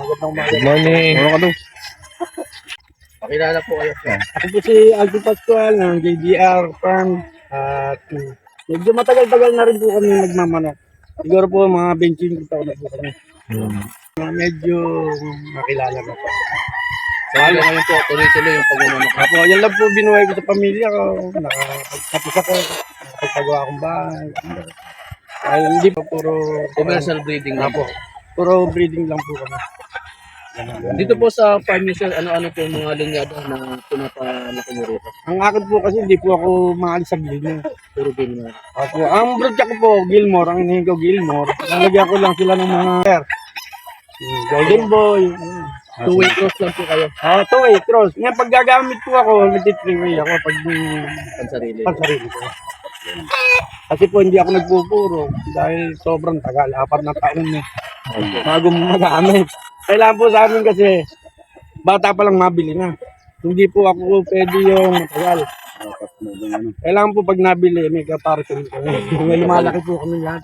Good morning. Ano ka doon? Pakilala po kayo. Ako po si Alvin Pascual ng JDR Farm. At medyo matagal-tagal na rin po kami nagmamanok. Siguro po mga 25 taon na po kami. Medyo makilala na po. So ngayon po, tuloy-tuloy yung pagmamanok. Apo, yan lang po binuhay ko sa pamilya ko. Nakapagtapos ako. Nakapagawa akong bahay. Ay, hindi pa puro Commercial breeding na Apo, po. puro breeding lang po kami. Dito po sa farm niyo, sir, ano-ano po yung mga linyada na pinapalaki niyo rito? Ang akin po kasi hindi po ako maalis sa Gilmore. Puro din na. Apo, ang broadcast ko po, Gilmore, ang hinihin ko Gilmore. Nalagyan ko lang sila ng mga Golden Boy. Two-way cross lang po kayo. Two-way cross. Ngayon, pag gagamit po ako, nag-three-way ako pag Pansarili. pansarili ko. Kasi po hindi ako nagpupuro dahil sobrang tagal, 4 na taon na bago magamit. Kailangan po sa amin kasi bata pa lang mabili na. Hindi po ako pwede yung matagal. Kailangan po pag nabili, may kaparison ko. May lumalaki po kami lahat.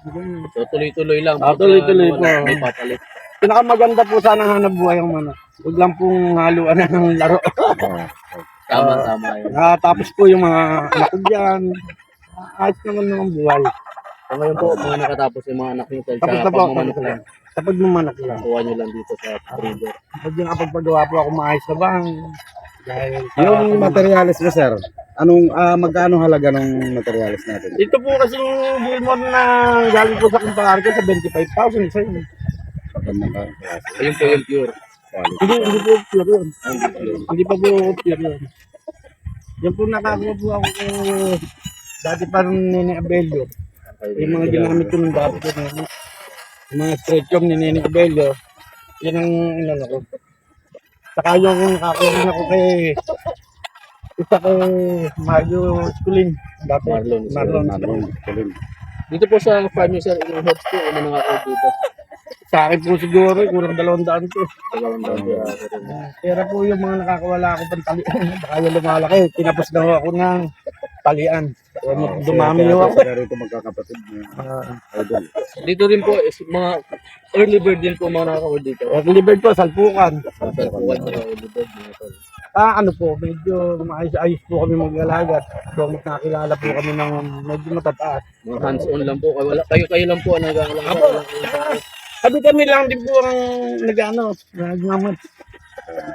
So tuloy-tuloy lang. Tuloy-tuloy po. May papalit. Pinakamaganda po sana ang hanap buhay ang manok. Huwag lang pong haluan na ng laro. Tama-tama yun. Tapos po yung mga anak ko dyan. Ayos naman ng buhay. So ngayon po, mga nakatapos yung mga anak niyo, sir, Tapos sa na po. pagmamanok lang. Sa pagmamanok lang. Kuha niyo lang dito sa breeder. Pag yung kapagpagawa po ako maayos na bang. Dahil Yung materialis mo, sir, anong magkano halaga ng materialis natin? ito po kasi yung Gilmore na galing po sa kumpare ko sa 25,000 sa inyo. Ayun po yung pure. Hindi po pure yun. Hindi pa po pure yun. Yan po nakakuha po ako dati parang Nene Abelio. Yung mga ginamit ko nung dati ko na yung mga straight com ni Nene Abelio. Yan ang inano ko. Saka yung nakakuha rin ako kay isa kay Mario Sculling. Dati Marlon. Dito po sa farm niyo, sir, yung heads po, ano mga ako dito? Sa akin po siguro, kurang 200 to. Dalawang taon. Pero po yung mga nakakawala ako pang talian, baka yung lumalaki, tinapos na ho ako ng talian. Dumami ho ako. Rito magkakapatid. Dito rin po, is mga early bird din po mga nakakawal dito. Early bird po, salpukan. Salpukan mga early bird. Mga tol. Ano po, medyo maayos-ayos po kami mag-alaga. So, mas nakakilala po kami ng medyo matataas. Mga hands-on lang po. Kayo lang po ang nag-aalang. Kami lang din po ang nagmamat.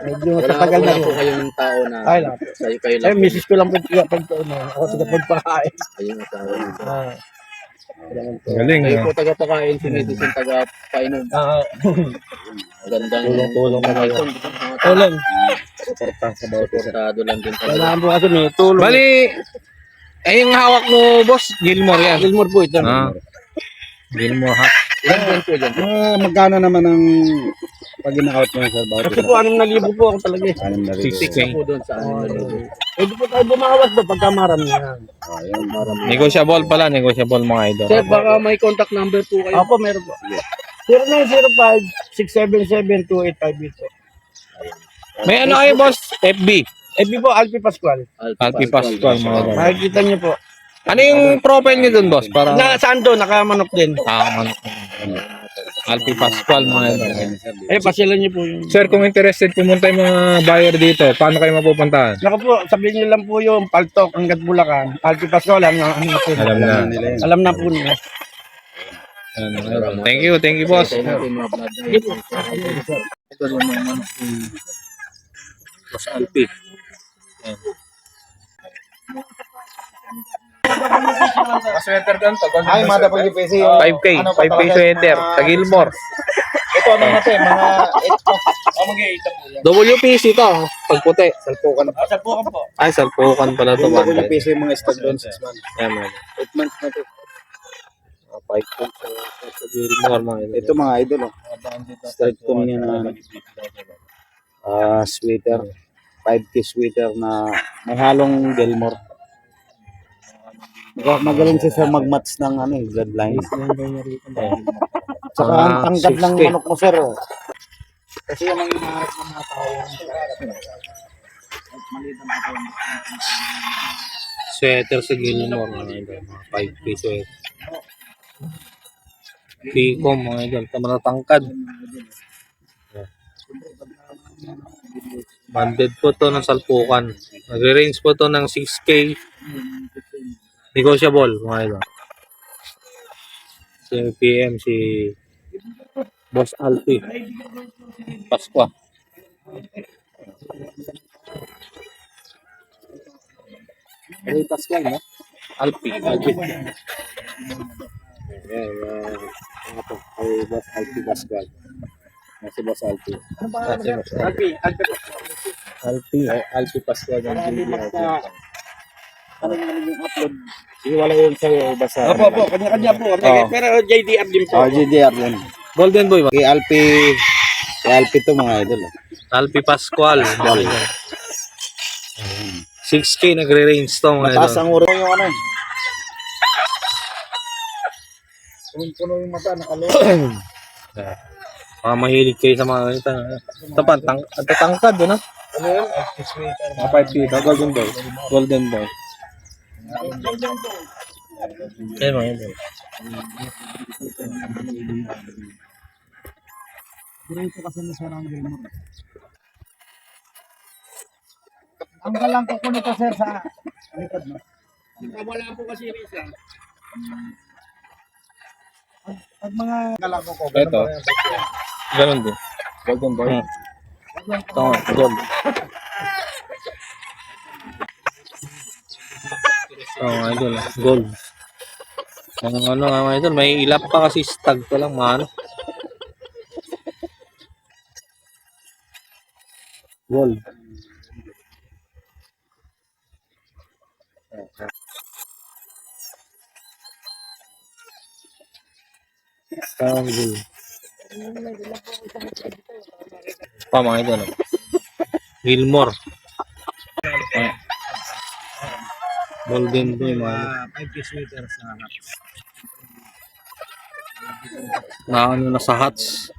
Medyo sa tagal na Wala po rin. kayong tao na Ay, lang. kayo lang Eh, po. misis ko lang po pagkaon. Ako sa pagpakain. Kayong asawa nito. Galing. Kayo po taga-pakain, si Medis yung taga-painom. Magandang Tulong na kayo. Tulong. Suporta sa bawat isa. Portado lang din talaga. Kailangan po kasi may tulong. Bali, yung hawak mo, boss, Gilmore yan. Gilmore po ito. Gilmore hat. Ilan din po dyan? Magkano naman ang pag in-out mo, sir, bawat Kasi po 6,000 po ako talaga. 6K. Isa po doon sa ano. Pwede po tayo bumawas doon pagka marami yan. Negotiable pala, negotiable mga idol. Sir, baka may contact number po kayo. Opo, meron po. 0905-677-2858 po. May ano kayo, boss? FB. FB po, Alpi Pascual. Alpi Pascual, mga idol. Makikita niyo po. Ano yung profile niyo dun, boss? Para Saan doon? Nakamanok din. man. Alpi Pascual, mga idol. Pasyalan niyo po yung... Sir, kung interested pumunta yung mga buyer dito, paano kayo mapupuntahan? Naku po, sabihin niyo lang po yung Paltok hanggat Bulacan. Alpi Pascual, alam na po. Alam na. Alam na po nila. Thank you, boss. Ito natin mga blood. Ito rin mga manok. Boss Alpi. Sweater ganito. Ay, mada pag yung 5K, 5K sweater, sa Gilmore. Ito ano natin, mga 8 po. Mag-8 po yan. WPC to, pag puti. Salpukan. Salpukan po. Ay, salpukan pala to. WPC yung mga stock doon 6 months. Yan, man. 8 months na to. 5K sa Gilmore, mga idol. Ito mga idol. Start ko niya na sweater. 5K sweater na may halong Gilmore. Magaling siya sa mag-match ng bloodline. Saka ang tangkad ng 6K. manok mo, sir. Kasi yan ang hinaharap ng mga tao. Sweater sa Gilmore, mga idol. 5K sweater. Picom, mga idol. Tama na tangkad. Banded po to ng salpukan. Nagre-range po to ng 6K. Negotiable, mga idol. Si PM, si Boss Alpi. Pasqua. Ay, Pascal, no? Alpi. Alpi. Ayan, ano to? Ay, Boss Alpi Pascal. Si Boss Alpi. Kasi Boss Alpi, Alpi. Ay, Alpi Pascal ng Marami GD. mas na ano yung upload. Wala yun sa iba sa... Opo, kanya-kanya po. Oo. Pero JDR din po. Oh, GDR yun. Golden Boy ba? Kay Alpi to mga idol. Alpi Pascual. Pascual. 6K nagre-range to, mga Mataas idol. ang uro yung ano. Puno yung mata, nakalo. Mga mahilig kayo sa mga ganito. Ito pa, tangkad, ano? Ano yun? Mga 5 feet. Golden Boy. Golden Boy. Ayan, mga idol. Diretso kasi na sa Rangel mo. Ang galang ko nito sir sa likod mo. Wala po kasi Risa. Pag mga galang ko Ito. Ganun din. Golden Boy. Ito nga, gold. Ito mga idol, gold. Ang ano nga mga idol, may ilap pa kasi stag pa lang, maano. Gold. Parang gold. Pa mga idol. Gilmore. Golden Boy mga 5 sweater sa na ano na sa hats.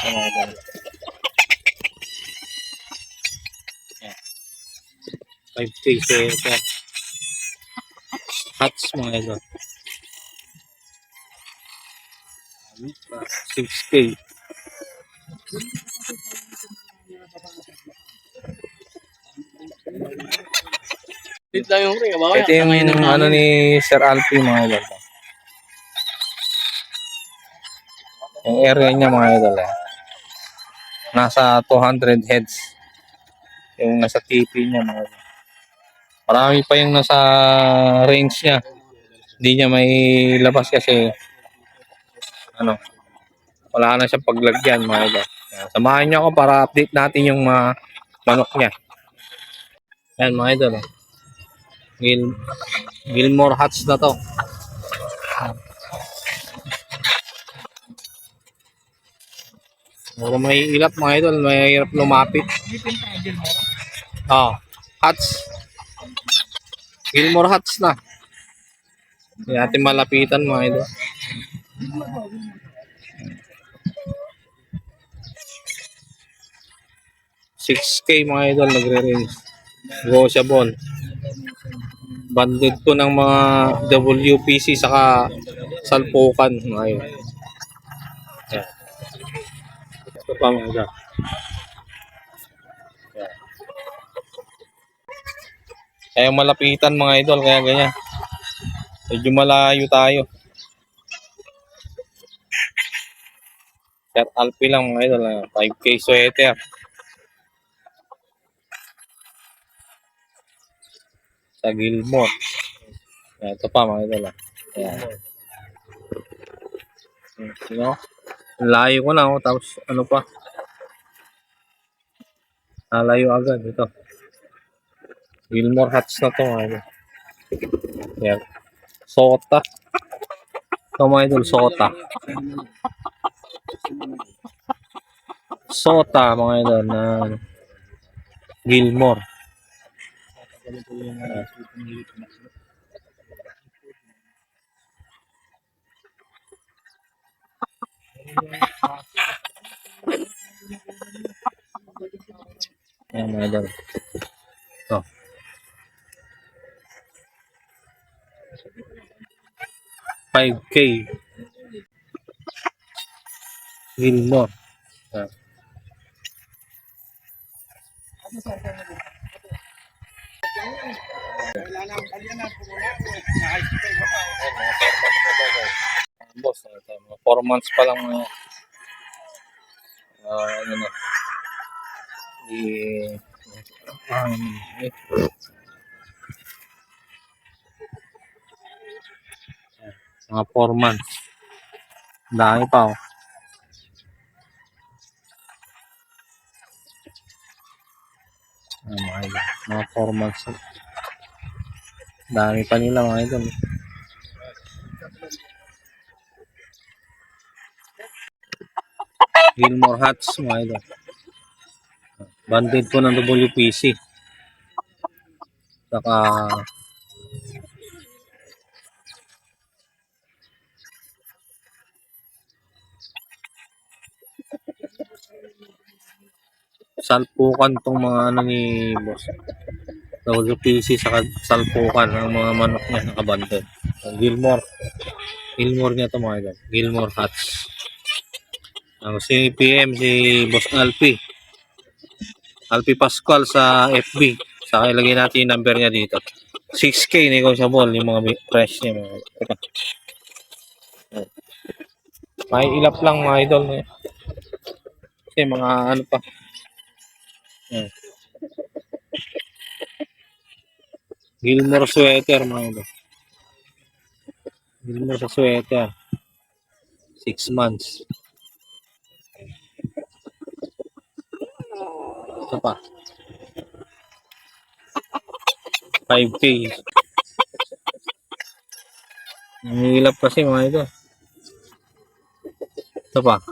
Mga idol. 5K sa hats mga idol. 6K. Dito lang yung ring. Ito yung ano ni Sir Alpi mga idol. Yung area niya mga idol nasa 200 heads. Yung nasa TP niya mga idol. Marami pa yung nasa range niya. Hindi niya may labas kasi ano, wala na siyang paglagyan mga idol. Samahan niyo ako para update natin yung mga manok niya. Ayan mga idol. Gilmore Hats na to. Puro may ilap mga idol, may hirap lumapit. Hats. Gilmore Hats na. Hindi natin malapitan mga idol. $6K mga idol nagre-range. Negotiable. Banded to ng mga WPC saka salpukan mga idol. Ayan. Ito pa mga idol. Ayan. Kaya malapitan mga idol, kaya ganyan. Medyo malayo tayo. Sir Alpi lang mga idol. 5K sweater. Sa Gilmore. Ayan, ito pa mga idol. Ayan. You know? Layo ko na. Tapos ano pa. Nalayo agad. Ito. Gilmore Hats na to mga idol. Ayan. Sota. Ito mga idol. Sota. Sota mga idol na Gilmore. Ayan mga idol. Ito. 5K. Gilmore. Yan. Boss, ito, mga 4 months pa lang mga ano na. Di, eh, mga 4 months. Dami pa oh. Mga idol. Mga 4 months. Dami pa nila mga idol. Gilmore hats mga idol. Banded po ng WPC. Saka salpukan tong mga ano ni boss. WPC saka salpukan ang mga manok niya nakabanded. Gilmore. Gilmore niya to mga idol. Gilmore hats. Si PM si Boss Alpi. Alpi Pascual sa FB. Saka ilagay natin yung number niya dito. 6K negotiable yung mga price niya. May ilap lang mga idol. Kasi mga ano pa. Gilmore sweater mga idol. Gilmore sa sweater. 6 months. Ito pa. 5K. Nangihilap kasi mga ito. Ito pa.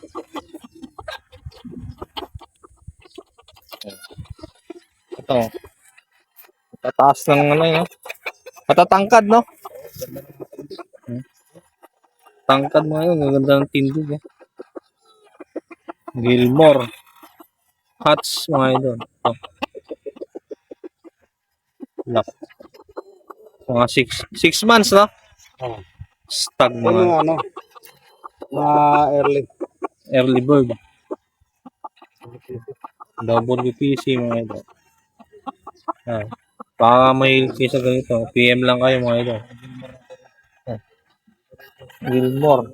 Ito. Tataas ng ano yun. Patatangkad no? Tangkad mga yun. Ang ganda ng tindig. Gilmore. Hats mga idol. Oh. Lock. Mga 6 months no? Oh. Stag Ano mga ano? early bird. WPC mga idol. Ah. Baka may kisa ganito. PM lang kayo mga idol. Ah. Gilmore.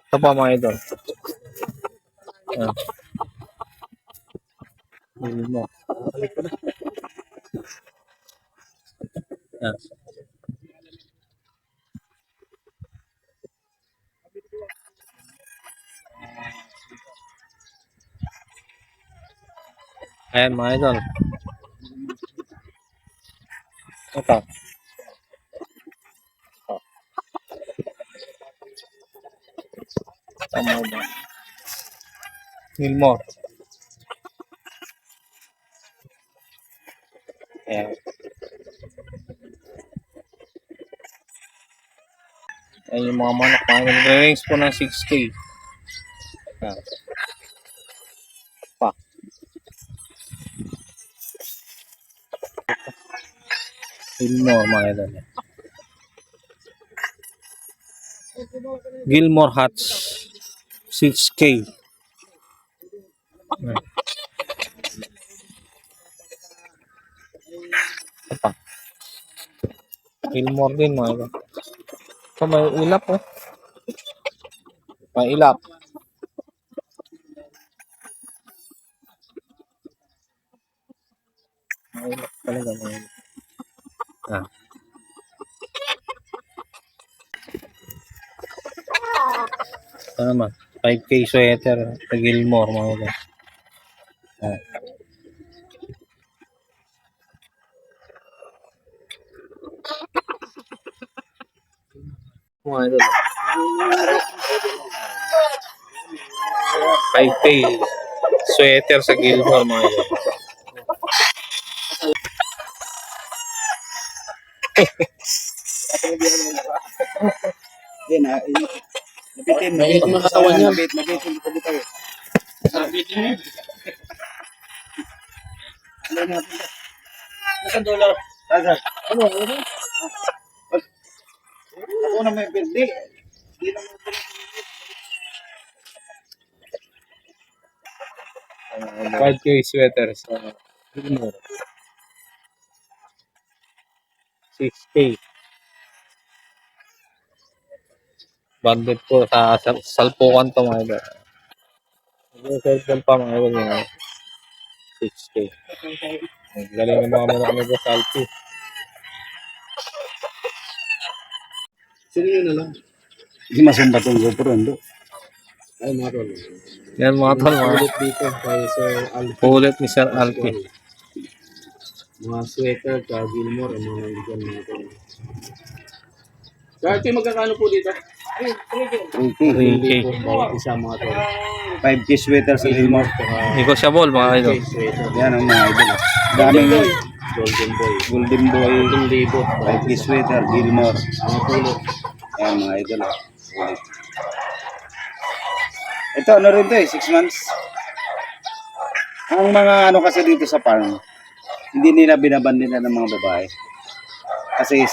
Ito pa mga idol. Ah. Gilmore. Ah. Ayan mga idol. Ito. Tama ba? Gilmore. Ayan. Ayan yung mga manok. Nag-range po ng 6K. Ayan. Pa. Gilmore mga idol. Gilmore hats. 6K. Ayan. Ito pa. Gilmore din mga idol. So may ilap oh. May ilap. May ilap talaga mga idol. Ah. Ito naman. 5K sweater sa Gilmore mga idol. Ah. Mga idol. 5K sweater sa Gilmore mga idol. Yan ah. Nabitin. May mga katawan yan. Nabitin. Bitaw. Nabitin niya. Ano natin? $1. Tagal. Ano? Ako na may birthday. Hindi naman 5K sweaters. Gilmore. 6K. Bandit po sa salpukan to mga idol. Yung cellphone pa mga idol yung 6K. Ang galing ng mga muna kami po sa Alpi. Sino yun na lang? Hindi masumba tong GoPro, ando. Ay, mga tol. Yan mga tol, mga Ulit dito kay Sir Alfie. ulit ni Sir Alpi. Mga sweater, ka Gilmore, ang mga nandiyan mga tol. Sir Alfie, magkakano po dito? 3K. 3K. Po, bawat isa mga tol. 5K sweater sa Gilmore. Negotiable mga idol. Sweater. Yan ang mga idol. Daming Golden Boy. Golden Boy, 1,000. 5K sweater, Gilmore. Mga pulot. Yan mga idol. Ulit. Ito ano rin to 6 months. Ang mga ano kasi dito sa farm, hindi nila binaban nila ng mga babae. Kasi